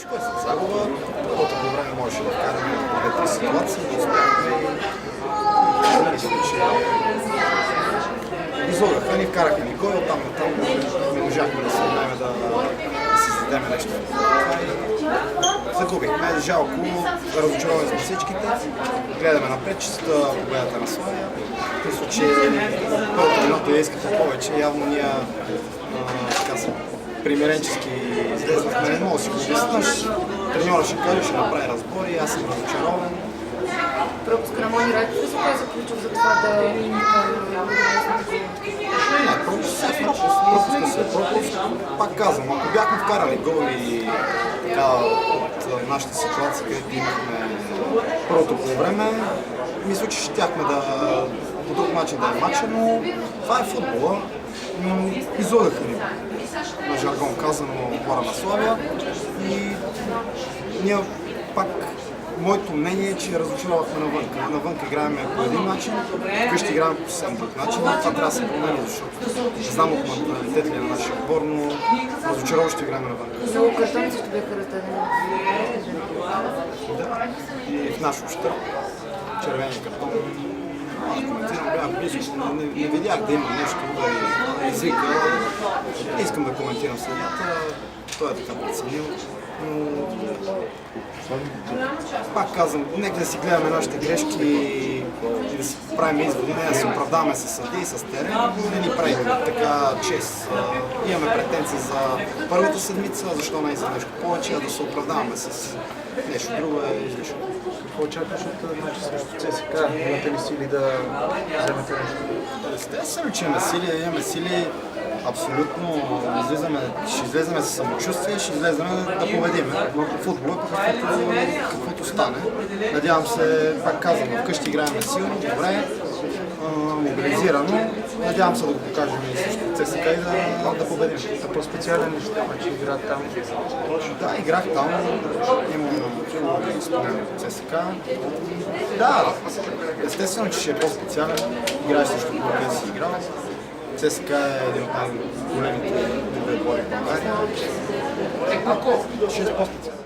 Всичко е с загуба. Първото по време можеше да вкараме две-три ситуации, да успяхме и мисля, че излагаха, ни вкараха ни гол, оттам натам не можахме да се знаем да си зададем нещо. Загубихме, жалко, разочаровани сме всичките. Гледаме напред, чиста победата на Славия. Мисля, че първата минута искаха повече, явно ние примиренчески излезнахме, не мога да си го обяснаш. Треньора ще каже, ще направи разбори, аз съм разочарован. Пропуск на Мони Райков ли се оказа ключов за това да Не, пропуска се пропуск. Пак казвам, ако бяхме вкарали голи от нашата ситуация, където имахме първото по време, мисля, че щяхме да по друг начин да е матча, но това е футбола. Излагаха ни, на жаргон казано, хора на Славия и ние пак моето мнение е, че разочаровахме навънка. Навънка играем по един начин, вкъщи играем по съвсем друг начин. Това трябва да се промени, защото знам от менталитет ли на нашия отбор, но разочароващо играем навънка. Много картони също бяха раздадени. Да, и в наш ущърб червения картон. Аз коментирам, бях близко, не видях да има нещо да извика. Не искам да коментирам съдията, той е така преценил. Но пак казвам, нека да си гледаме нашите грешки и да си правим изводи, не да се оправдаваме с съдии, с терен, не ни прави така чест. Имаме претенции за първата седмица, защо не и за нещо повече, а да се оправдаваме с нещо друго е излишно. Какво очакваш от мача срещу ЦСКА? Имате ли сили да вземете нещо? Естествено, че имаме сили. Абсолютно ще излеземе с самочувствие, ще излеземе да победим. Футбол е каквото стане. Надявам се, пак казвам, вкъщи играем силно, добре, мобилизирано. Надявам се да го покажем и срещу ЦСКА и да победим. А по-специален ли ще че игра там? Да, играх там, имам спомен от ЦСКА. Да, естествено, че ще е по-специален. Играеш срещу който си играл. ЦСКА е един от най-големите отбори в България. Ще е по-специален.